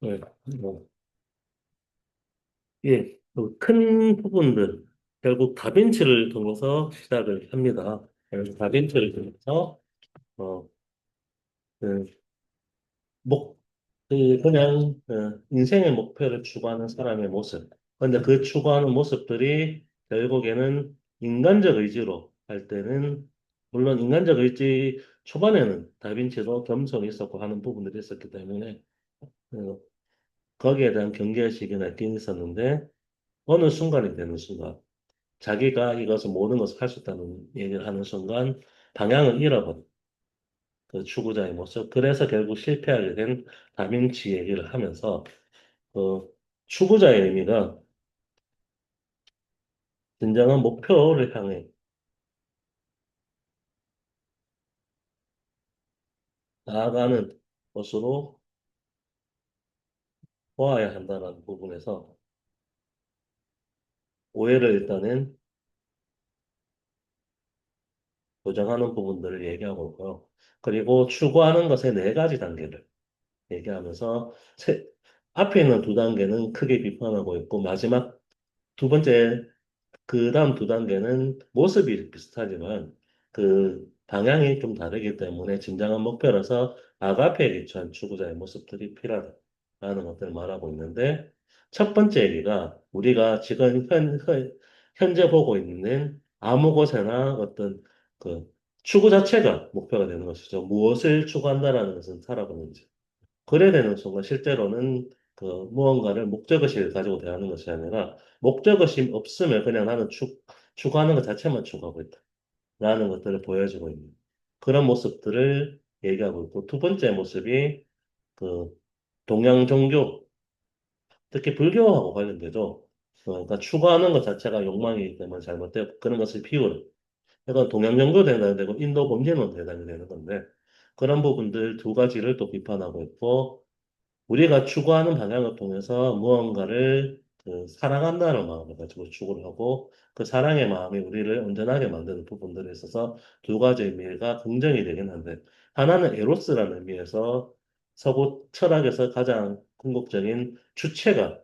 네, 뭐, 예, 그큰 부분들, 결국 다빈치를 통해서 시작을 합니다. 그래서 다빈치를 통해서, 어, 그, 목, 그냥, 인생의 목표를 추구하는 사람의 모습. 근데 그 추구하는 모습들이 결국에는 인간적 의지로 할 때는, 물론 인간적 의지 초반에는 다빈치도 겸손이 있었고 하는 부분들이 있었기 때문에, 어, 거기에 대한 경계의식이 있긴 있었는데, 어느 순간이 되는 순간, 자기가 이것을 모든 것을 할 수 있다는 얘기를 하는 순간 방향을 잃어버린 그 추구자의 모습. 그래서 결국 실패하게 된 다빈치 얘기를 하면서 그 추구자의 의미가 진정한 목표를 향해 나아가는 것으로 보아야 한다는 부분에서 오해를 일단은 교정하는 부분들을 얘기하고 있고요. 그리고 추구하는 것의 네 가지 단계를 얘기하면서 앞에 있는 두 단계는 크게 비판하고 있고 마지막 두 번째 그 다음 두 단계는 모습이 비슷하지만 그 방향이 좀 다르기 때문에 진정한 목표라서 아가페에 기초한 추구자의 모습들이 필요하다라는 것들을 말하고 있는데 첫 번째 얘기가 우리가 지금 현재 보고 있는 아무 곳에나 어떤 그 추구 자체가 목표가 되는 것이죠. 무엇을 추구한다라는 것은 살아보는지. 그래야 되는 순간 실제로는 그 무언가를 목적의식을 가지고 대하는 것이 아니라 목적의식 없으면 그냥 나는 추구하는 것 자체만 추구하고 있다라는 것들을 보여주고 있는 그런 모습들을 얘기하고 있고 두 번째 모습이 그 동양 종교 특히 불교하고 관련되죠. 그러니까 추구하는 것 자체가 욕망이기 때문에 잘못되고 그런 것을 피우는 이건 동양 종교도 해당이 되고 인도 범죄론도 해당이 되는 건데 그런 부분들 두 가지를 또 비판하고 있고 우리가 추구하는 방향을 통해서 무언가를 사랑한다는 마음을 가지고 추구를 하고 그 사랑의 마음이 우리를 온전하게 만드는 부분들에 있어서 두 가지 의미가 긍정이 되긴 한데 하나는 에로스라는 의미에서 서구 철학에서 가장 궁극적인 주체가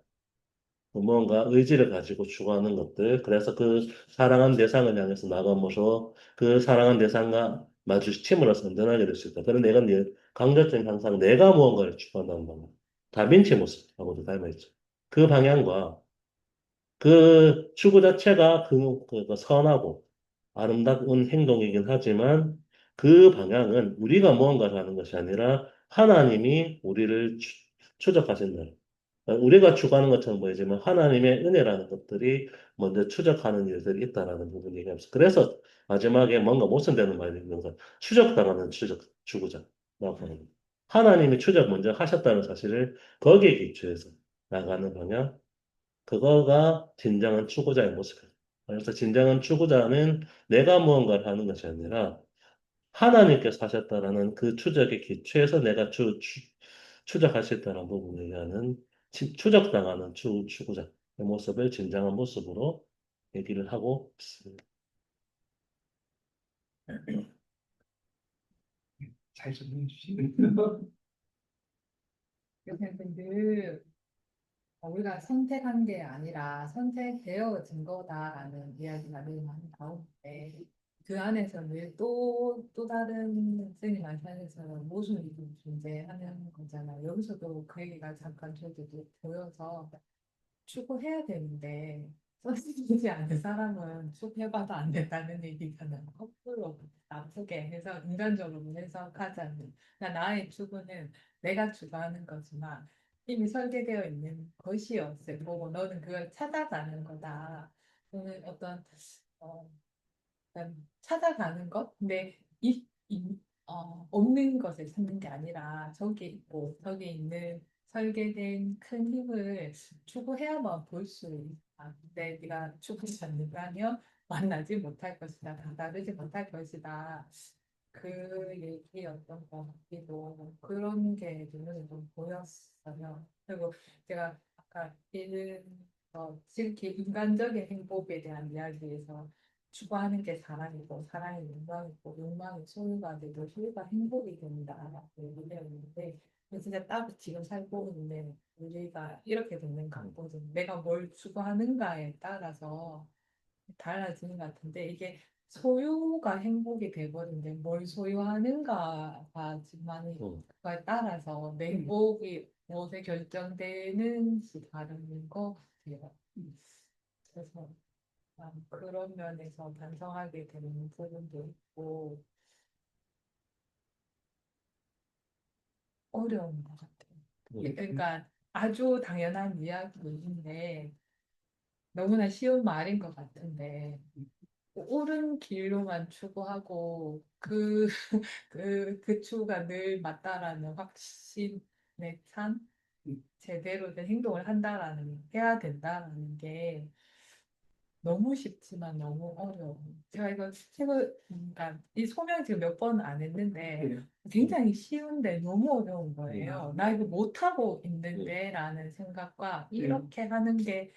무언가 의지를 가지고 추구하는 것들 그래서 그 사랑한 대상을 향해서 나가면서 그 사랑한 대상과 마주침으로써 온전하게 될 수 있다. 그런 내가 강조점이 항상 내가 무언가를 추구한다는 방향. 다빈치 모습하고도 닮아있죠. 그 방향과 그 추구 자체가 그 선하고 아름다운 행동이긴 하지만 그 방향은 우리가 무언가를 하는 것이 아니라 하나님이 우리를 추적하신다. 우리가 추구하는 것처럼 보이지만 하나님의 은혜라는 것들이 먼저 추적하는 일들이 있다라는 부분 얘기하면서 그래서 마지막에 뭔가 모순되는 말이 있는 건 추적당하는 추구자라고 하는 거예요. 하나님이 추적 먼저 하셨다는 사실을 거기에 기초해서 나가는 방향 그거가 진정한 추구자의 모습이에요. 그래서 진정한 추구자는 내가 무언가를 하는 것이 아니라 하나님께서 하셨다라는 그 추적의 기초에서 내가 추적할 수 있다는 부분을 얘기하는 추적당하는 추구자의 모습을 진정한 모습으로 얘기를 하고 있습니다. 잘 설명해 주시네. 그냥 늘 우리가 선택한 게 아니라 선택되어진 거다라는 이야기가 늘 많이 나오는데 그 안에서 늘 또 다른 선생님 말씀하셨처럼 모순이 좀 존재하는 거잖아요. 여기서도 그 얘기가 잠깐 저도 보여서 추구해야 되는데 선택되지 않는 사람은 추구해봐도 안 된다는 얘기잖아요. 거꾸로 나쁘게 해서 인간적으로 해석하자면 그러니까 나의 추구는 내가 추구하는 거지만 이미 설계되어 있는 것이었을 거고 너는 그걸 찾아가는 거다. 또는 어떤 어, 찾아가는 것? 근데 없는 것을 찾는 게 아니라 저기 있고 저기 있는 설계된 큰 힘을 추구해야만 볼 수 있다. 근데 네가 추구하지 않는다면 만나지 못할 것이다. 다다르지 못할 것이다. 그 얘기였던 것 같기도 그런 게 눈에 좀 보였어요. 그리고 제가 아까 지극히 인간적인 행복에 대한 이야기에서 추구하는 게 사랑이고 사랑이 욕망이고 욕망이 소유가 되고 소유가 행복이 된다라고 얘기를 했는데 진짜 딱 지금 살고 있는 우리가 이렇게 되는 것 같거든. 내가 뭘 추구하는가에 따라서 달라지는 것 같은데 이게 소유가 행복이 되거든요. 뭘 소유하는가가 많이 음, 그거에 따라서 내 행복이 무엇에 결정되는지 다른 것 같아요. 그래서 그런 면에서 반성하게 되는 부분도 있고 어려운 것 같아요. 그러니까 아주 당연한 이야기인데 너무나 쉬운 말인 것 같은데 옳은 길로만 추구하고 그 추구가 늘 맞다라는 확신에 찬 제대로 된 행동을 해야 된다라는 게 너무 쉽지만 너무 어려워. 제가 이거 책을, 그러니까 이 소명 지금 몇 번 안 했는데 굉장히 쉬운데 너무 어려운 거예요. 나 이거 못하고 있는데라는 생각과 이렇게 하는 게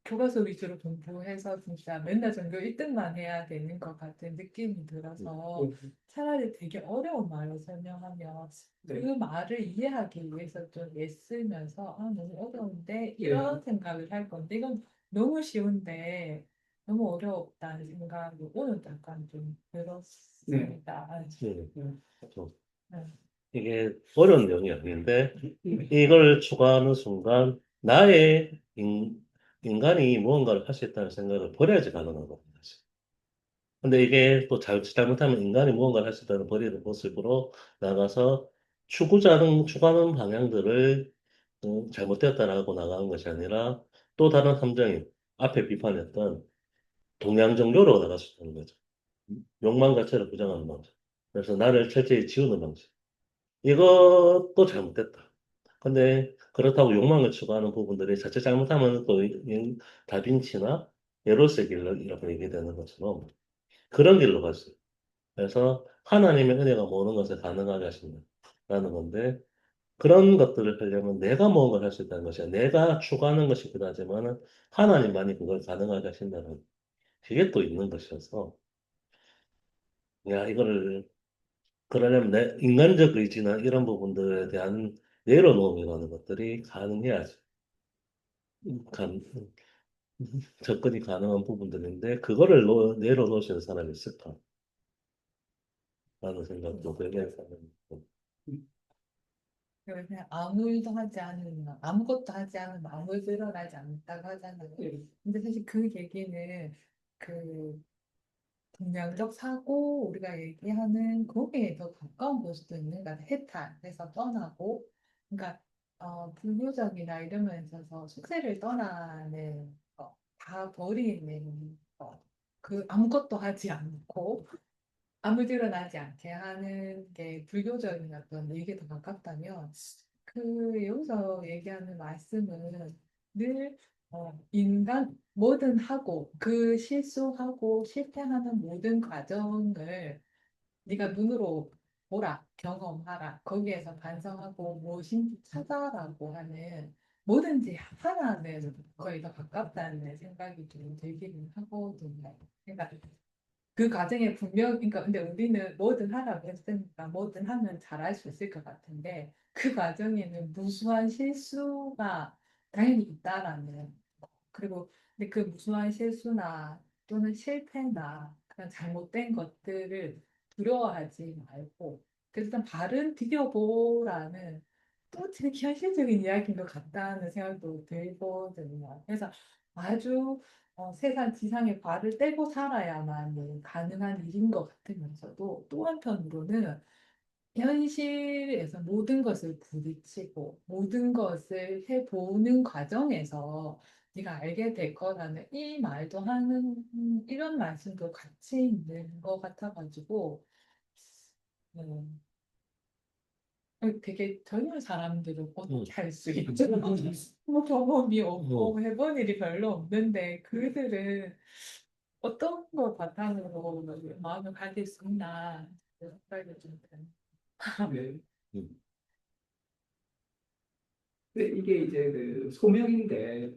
교과서 위주로 공부해서 진짜 맨날 전교 1등만 해야 되는 것 같은 느낌이 들어서 차라리 되게 어려운 말을 설명하면 그 말을 이해하기 위해서 좀 애쓰면서 너무 어려운데 이런 생각을 할 건데 이건 너무 쉬운데 너무 어렵다는 생각이 오늘 약간 좀 들었습니다. 좀 네. 이게 어려운 내용이 아닌데 이걸 추구하는 순간 나의 인간이 무언가를 할 수 있다는 생각을 버려야지 가능하거든요. 사실. 근데 이게 또 잘못하면 인간이 무언가를 할 수 있다는 버리는 모습으로 나가서 추구하는 방향들을 잘못되었다라고 나가는 것이 아니라 또 다른 함정이 앞에 비판했던 동양 종교로 나갈 수 있다는 거죠. 욕망 자체를 부정하는 방식. 그래서 나를 철저히 지우는 방식. 이것도 잘못됐다. 근데 그렇다고 욕망을 추구하는 부분들이 자칫 잘못하면 또 다빈치나 에로스의 길이라고 얘기되는 것처럼 그런 길로 갈 수 있어요. 그래서 하나님의 은혜가 모든 것을 가능하게 하신다라는 건데 그런 것들을 하려면 내가 무언가를 할 수 있다는 것이 아니라 내가 추구하는 것이 그다지만은 하나님만이 그걸 가능하게 하신다는 그게 또 있는 것이어서 야 이거를 그러려면 내 인간적 의지나 이런 부분들에 대한 내려놓음이라는 것들이 가능해야지 간, 접근이 가능한 부분들인데 그거를 내려놓으시는 사람이 있을까라는 생각도 되게 하는 그냥 아무 일도 하지 않으면 아무것도 하지 않으면 아무 일도 일어나지 않는다고 하잖아요. 근데 사실 그 얘기는 그 동양적 사고 우리가 얘기하는 거기에 더 가까운 걸 수도 있는 것 같아요. 해탈해서 떠나고 그러니까 불교적이나 이런 면에 있어서 숙세를 떠나는 거, 다 버리는 거, 그 아무것도 하지 않고 아무 일 일어나지 않게 하는 게 불교적인 어떤 얘기에 더 가깝다면 여기서 얘기하는 말씀은 늘 인간 뭐든 하고 그 실수하고 실패하는 모든 과정을 네가 눈으로 보라, 경험하라, 거기에서 반성하고 무엇인지 찾아라고 하는 뭐든지 하나는 거의 더 가깝다는 생각이 좀 들기는 하거든요. 그러니까 그 과정에 그러니까 근데 우리는 뭐든 하라고 했으니까 뭐든 하면 잘할 수 있을 것 같은데 그 과정에는 무수한 실수가 당연히 있다라는 그리고 근데 그 무수한 실수나 또는 실패나 그런 잘못된 것들을 두려워하지 말고 일단 발은 디뎌보라는 또 되게 현실적인 이야기인 것 같다는 생각도 들거든요. 그래서 아주 세상 지상에 발을 떼고 살아야만 가능한 일인 것 같으면서도 또 한편으로는 현실에서 모든 것을 부딪히고 모든 것을 해보는 과정에서 네가 알게 될 거라는 이 말도 하는 이런 말씀도 같이 있는 것 같아가지고 음, 되게 젊은 사람들은 어떻게 할 수 있죠? 뭐 경험이 없고 해본 일이 별로 없는데 그들은 어떤 걸 바탕으로 마음을 가질 수 있나 생각이 좀 드는. 네. 음, 근데 이게 이제 그 소명인데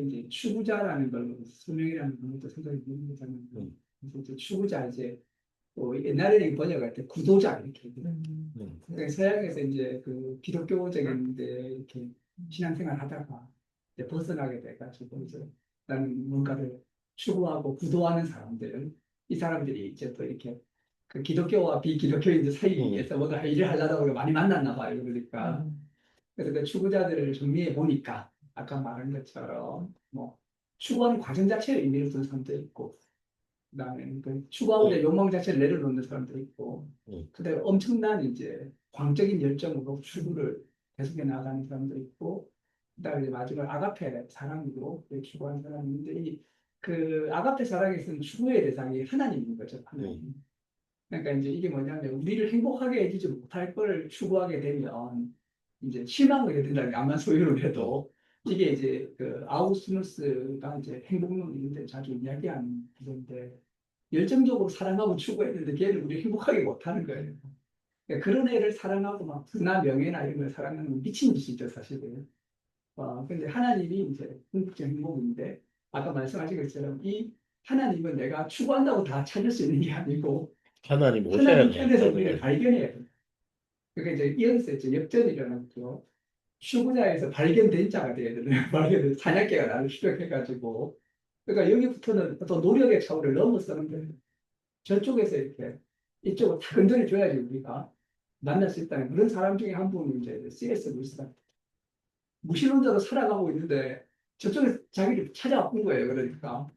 이제 추구자라는 걸 소명이라는 것도 생각이 드는 거잖아요. 음, 그래서 이제 추구자 이제 또 옛날에는 번역할 때 구도자 이렇게. 음. 서양에서 이제 그 기독교적인 데 이렇게 신앙생활 하다가 이제 벗어나게 돼가지고 이제 나는 뭔가를 추구하고 구도하는 사람들, 이 사람들이 이제 또 이렇게 그 기독교와 비기독교인들 사이에서 뭔가 일을 하려다 보니까 많이 만났나 봐요. 그러니까 그래서 그 추구자들을 정리해 보니까 아까 말한 것처럼 뭐 추구하는 과정 자체를 의미를 두는 사람도 있고, 그다음에 그 추구하고자 욕망 자체를 내려놓는 사람도 있고, 음. 그다음에 엄청난 이제 광적인 열정으로 추구를 계속해 나가는 사람도 있고, 그다음에 이제 마지막 아가페 사랑으로 추구하는 사람이 있는데, 이 그 아가페 사랑에서는 추구의 대상이 하나님인 거죠. 하나님. 그러니까 이제 이게 뭐냐면 우리를 행복하게 해주지 못할 걸 추구하게 되면 이제 실망하게 된다는 게 암만 소유를 해도, 이게 이제 그 아우스누스가 이제 행복론인데 자주 이야기하는 건데, 열정적으로 사랑하고 추구했는데 걔는 우리 행복하게 못하는 거예요. 그러니까 그런 애를 사랑하고 막 부나 명예나 이런 걸 사랑하는 건 미친 짓이죠, 사실은. 근데 하나님이 이제 궁극적 행복인데, 아까 말씀하신 것처럼 이 하나님은 내가 추구한다고 다 찾을 수 있는 게 아니고 하나님 오셔야 하나님 편에서 우리를 가능해요. 발견해야 돼요. 그러니까 이제 이어서 이제 역전이 일어났죠. 추구자에서 발견된 자가 돼야 되는 발견된 사냥개가 나를 추격해가지고, 그러니까 여기부터는 또 노력의 차원을 넘어서는 거예요. 저쪽에서 이렇게 이쪽을 다 건드려 줘야지 우리가 만날 수 있다는 그런 사람 중에 한 분이 이제 C.S. 루이스가 무신론자로 살아가고 있는데 저쪽에 자기를 찾아온 거예요. 그러니까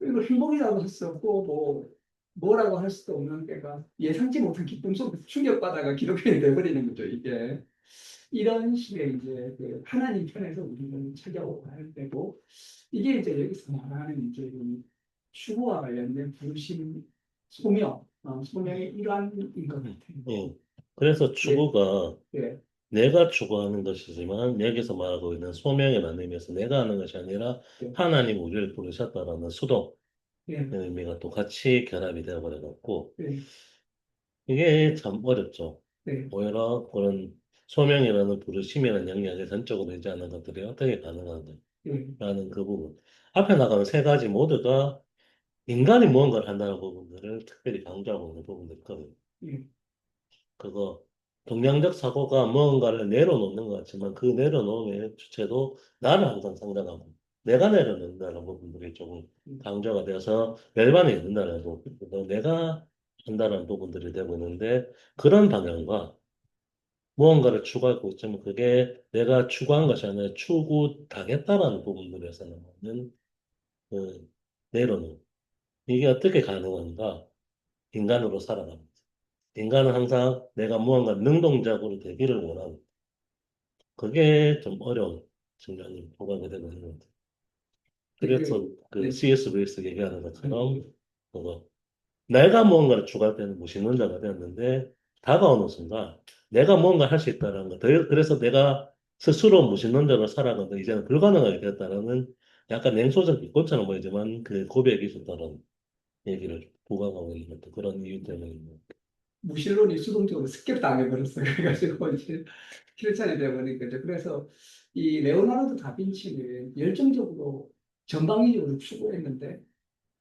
이거 행복이라고 할 수 없고 뭐라고 할 수도 없는 게가 예상치 못한 기쁨 속에서 충격받아가 기독교인이 돼버리는 거죠. 이게 이런 식의 이제 그 하나님 편에서 우리는 찾아와야 되고, 이게 이제 여기서 말하는 이제 이 추구와 관련된 부르심, 소명, 소명의 일환인 것 같아요. 그래서 예, 추구가 예, 내가 추구하는 것이지만 여기서 말하고 있는 소명의 나눔에서 내가 하는 것이 아니라 예, 하나님 우리를 부르셨다라는 수동의 예, 의미가 또 같이 결합이 되어버려갖고 예, 이게 참 어렵죠. 예, 오히려 그런 소명이라는 부르심이라는 영역에 전적으로 되지 않는 것들이 어떻게 가능한가라는 예, 그 부분. 앞에 나가는 세 가지 모두가 인간이 무언가를 한다는 부분들을 특별히 강조하고 있는 부분들이 있거든요. 예, 그거 동양적 사고가 무언가를 내려놓는 것 같지만 그 내려놓음의 주체도 나를 항상 상정하고 내가 내려놓는다는 부분들이 조금 강조가 되어서 열반이 있는다는 부분도 내가 한다는 부분들이 되고 있는데 그런 방향과 무언가를 추구하고 있지만 그게 내가 추구한 것이 아니라 추구당했다라는 부분들에서 나오는 그 내려놓음 이게 어떻게 가능한가 인간으로 살아갑니다. 인간은 항상 내가 무언가 능동적으로 되기를 원하고 그게 좀 어려운 측면이 보강이 되고 있는 것 같아요. 그래서 그 네, C.S. 루이스 얘기하는 것처럼 그거 내가 무언가를 추구할 때는 무신론자가 되었는데 다가오는 순간 내가 무언가 할 수 있다는 거. 그래서 내가 스스로 무신론자로 살아가는데 이제는 불가능하게 되었다는 약간 냉소적 비꼬처럼 보이지만 그 고백이 있었다는 얘기를 부각하고 있는 것도 그런 이유 때문입니다. 무신론이 수동적으로 습격당해버렸어요. 그래가지고 이제 실천이 되어버린 거죠. 그래서 이 레오나르도 다빈치는 열정적으로 전방위적으로 추구했는데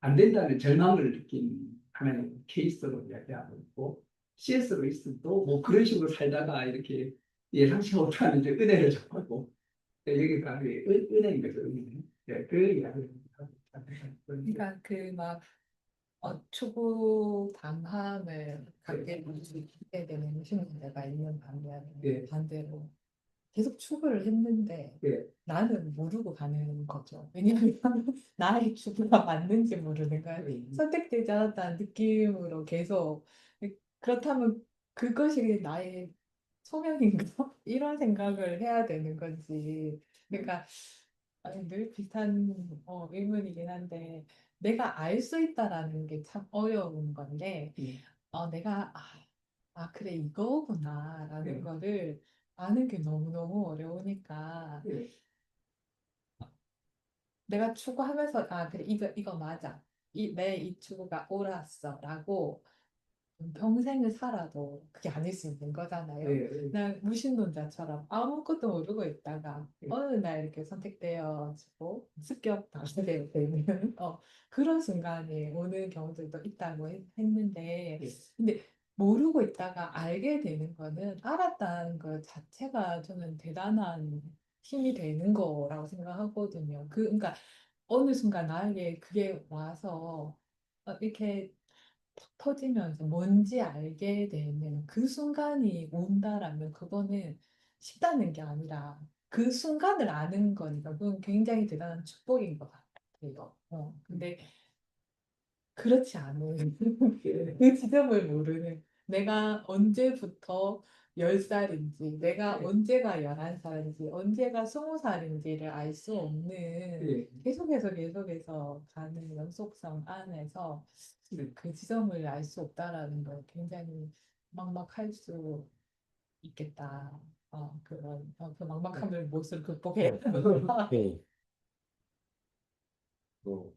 안 된다는 절망을 느낀 하나의 케이스로 이야기하고 있고, C.S. 루이스도 뭐 그런 식으로 살다가 이렇게 예상치 못한 이제 은혜를 접하고, 여기가 은혜인 거죠. 은혜. 네, 그 이야기를 하고 있다. 그러니까 그 막 추구 당함을 갖게 되는 신문제가 있는 예, 반대로 계속 추구를 했는데 예, 나는 모르고 가는 거죠. 왜냐하면 나의 추구가 맞는지 모르는 거야. 선택되지 않았다는 느낌으로 계속 그렇다면 그것이 나의 소명인가? 이런 생각을 해야 되는 건지. 그러니까 아니, 늘 비슷한 의문이긴 한데 내가 알 수 있다라는 게 참 어려운 건데 예, 내가 그래 이거구나라는 예, 거를 아는 게 너무너무 어려우니까 예, 내가 추구하면서 그래 이거 맞아 내 이 추구가 옳았어라고 평생을 살아도 그게 아닐 수 있는 거잖아요. 예, 예, 그냥 무신론자처럼 아무것도 모르고 있다가 어느 날 이렇게 선택되어지고 습격 당하게 되는 그런 순간이 오는 경우들도 있다고 했는데, 예, 근데 모르고 있다가 알게 되는 거는 알았다는 것 자체가 저는 대단한 힘이 되는 거라고 생각하거든요. 그러니까 어느 순간 나에게 그게 와서 이렇게 탁 터지면서 뭔지 알게 되는 그 순간이 온다라면 그거는 쉽다는 게 아니라 그 순간을 아는 거니까 그건 굉장히 대단한 축복인 것 같아요. 근데 그렇지 않은 예, 그 지점을 모르는 내가 언제부터 10살인지 내가 예, 언제가 11살인지 언제가 20살인지를 알 수 없는 예, 계속해서 가는 연속성 안에서 예. 그 지점을 알 수 없다라는 걸 굉장히 막막할 수 있겠다. 그 막막함을 무엇을 극복해야 하는가. 음, 뭐,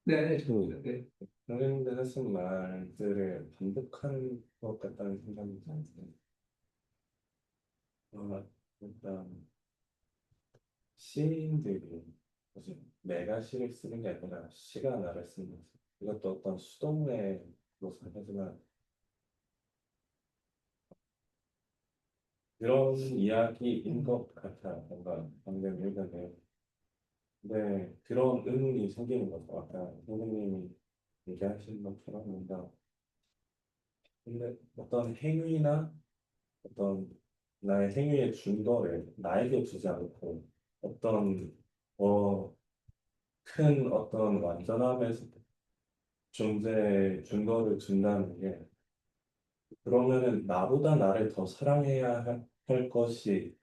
네, 음, 네, 선생님들 하신 말들을 반복하는 것 같다는 생각이 드는데, 일단 시인들이 사실 내가 시를 쓰는 게 아니라 시가 나를 쓰는 거죠. 이것도 어떤 수동래로서 하지만 그런 이야기인 것 같아요. 뭔가 방금 읽었네요. 근데 그런 의문이 생기는 거죠. 아까 선생님이 얘기하신 것처럼 뭔가 근데 어떤 행위나 어떤 나의 행위의 준거를 나에게 주지 않고 어떤 큰 어떤 완전함에서 존재의 준거를 준다는 게 그러면은 나보다 나를 더 사랑해야 할 것이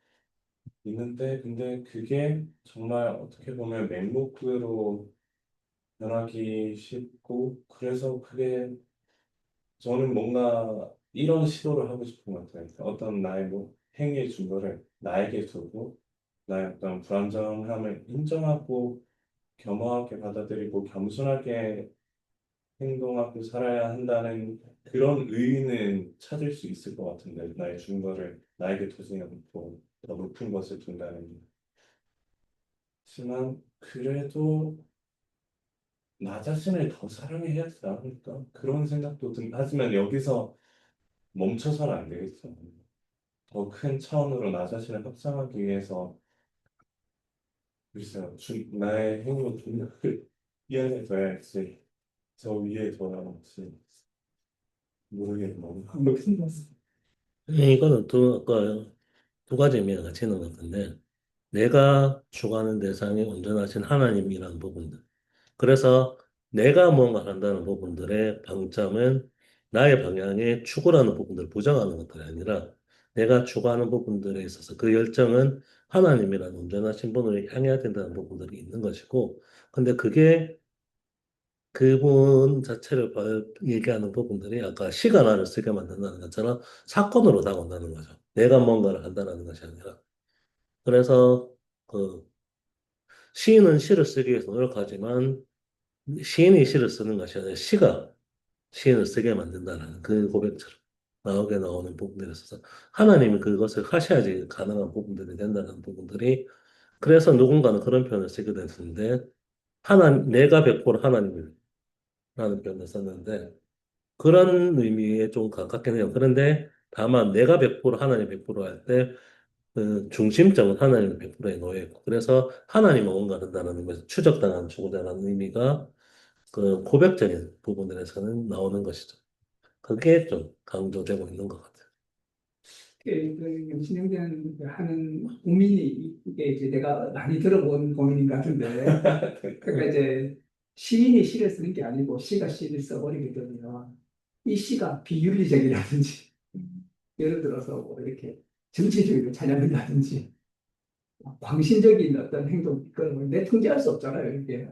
있는데 근데 그게 정말 어떻게 보면 맹목으로 변하기 쉽고 그래서 그게 저는 뭔가 이런 시도를 하고 싶은 것 같아요. 어떤 나의 뭐 행위의 준거를 나에게 두고 나의 어떤 불안정함을 인정하고 겸허하게 받아들이고 겸손하게 행동하고 살아야 한다는 그런 의의는 찾을 수 있을 것 같은데 나의 준거를 나에게 두지 않고 더 높은 것을 둔다는 게. 하지만 그래도 나 자신을 더 사랑해야 하지 않을까? 그런 생각도 하지만 여기서 멈춰서는 안 되겠죠. 더 큰 차원으로 나 자신을 확장하기 위해서 글쎄요, 나의 행위 중력을 이해해줘야지 저 위에 돌아올지 모르겠네요. 이거는 아까 두 가지 의미가 같이 있는 것 같은데, 내가 주관하는 대상이 온전하신 하나님이라는 부분들. 그래서 내가 뭔가 한다는 부분들의 방점은 나의 방향에 추구하는 부분들을 부정하는 것들이 아니라 내가 추구하는 부분들에 있어서 그 열정은 하나님이라는 온전하신 분을 향해야 된다는 부분들이 있는 것이고, 근데 그게 그분 자체를 얘기하는 부분들이 아까 시가 나를 쓰게 만든다는 것처럼 사건으로 다가온다는 거죠. 내가 뭔가를 한다는 것이 아니라. 그래서 그 시인은 시를 쓰기 위해서 노력하지만 시인이 시를 쓰는 것이 아니라 시가 시인을 쓰게 만든다는 그 고백처럼 나오게 나오는 부분들에 있어서 하나님이 그것을 하셔야지 가능한 부분들이 된다는 부분들이 그래서 누군가는 그런 표현을 쓰게 됐는데 내가 100% 하나님이라는 표현을 썼는데 그런 의미에 좀 가깝긴 해요. 그런데 다만 내가 100% 하나님 100%할 때 그 중심점은 하나님 100%에 놓여 있고 그래서 하나님은 원가른다는 의미에서 추적당한 주고자라는 의미가 그 고백적인 부분들에서는 나오는 것이죠. 그게 좀 강조되고 있는 것 같아요. 신영재는 하는 고민이 이게 이제 내가 많이 들어본 고민인 것 같은데, 그러니까 이제 시인이 시를 쓰는 게 아니고 시가 시를 써버리게 되면 이 시가 비윤리적이라든지 예를 들어서 뭐 이렇게 정치주의를 찬양한다든지 광신적인 어떤 행동 그런 걸내 통제할 수 없잖아요. 이게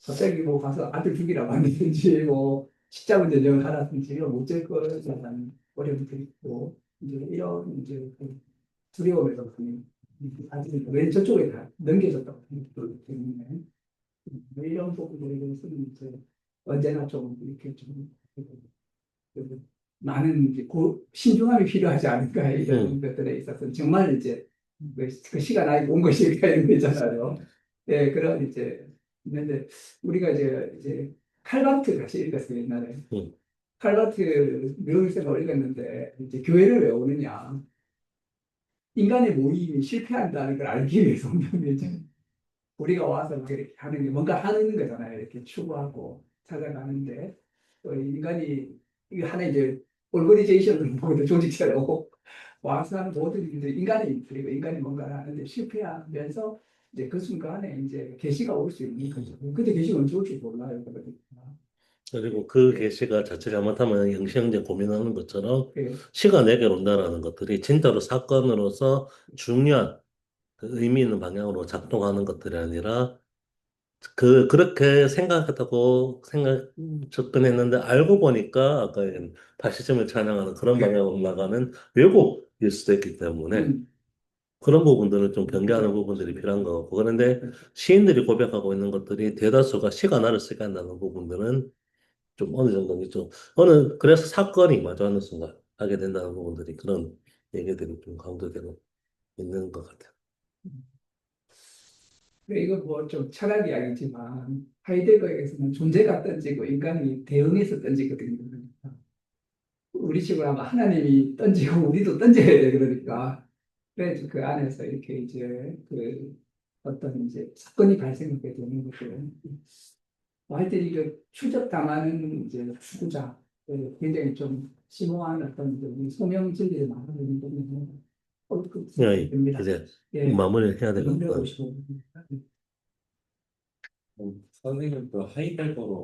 갑자기 뭐 가서 아들 죽이라고 한다든지 뭐 십자군 전쟁을 하라든지 이런 못될 거에 대한 어려움들이 있고 이제 이런 이제 그 두려움에서 아직 왼 저쪽에 다 넘겨졌다고 생각되기 때문에 이런 부분들에 대해서는 이제 언제나 좀 이렇게 좀 그 많은 이제 신중함이 필요하지 않을까 이런 것들에 있어서 정말 이제 그 시간 아직 온 것일까 이런 거 있잖아요. 예, 그런 이제 있는데 우리가 이제 칼바르트 같이 읽었어요 옛날에. 음. 칼바르트 묘일생을 읽었는데 이제 교회를 왜 오느냐? 인간의 모임이 실패한다는 걸 알기 위해서 온다는 이제 우리가 와서 이렇게 하는 게 뭔가 하는 거잖아요. 이렇게 추구하고 찾아가는데 또 인간이 이게 하나의 이제 오르거니제이션을 보거든 조직체로 와서 하는 모든 이제 인간이 그리고 인간이 뭔가를 하는데 실패하면서 이제 그 순간에 이제 계시가 올 수 있는 거죠. 근데 계시가 언제 올지 몰라요. 그러니까. 그리고 그 계시가 자칫 잘못하면 영시형제 고민하는 것처럼 예, 시가 내게로 온다라는 것들이 진짜로 사건으로서 중요한 그 의미 있는 방향으로 작동하는 것들이 아니라 그렇게 생각했다고 접근했는데 알고 보니까 아까 얘기한 파시즘을 찬양하는 그런 예. 방향으로 나가는 왜곡일 수도 있기 때문에 음, 그런 부분들을 좀 경계하는 그렇죠. 부분들이 필요한 것 같고 그런데 시인들이 고백하고 있는 것들이 대다수가 시가 나를 쓰게 한다는 부분들은 좀 어느 정도는 있죠. 그래서 사건이 마주하는 순간 하게 된다는 부분들이 그런 얘기들이 좀 강조되고 있는 것 같아요. 근데 이거 뭐 좀 철학 이야기지만 하이데거에서는 존재가 던지고 인간이 대응해서 던지거든요. 우리 식으로 하면 하나님이 던지고 우리도 던져야 돼 그러니까 그래서 그 안에서 이렇게 이제 그 어떤 이제 사건이 발생하게 되는 거죠. 하여튼 이게 추적당하는 이제 추구자 굉장히 좀 심오한 어떤 이제 소명 진리를 말하는 때문에 그 예, 됩니다. 이제 예, 마무리를 해야 되겠구나. 255. 선생님도 하이델버로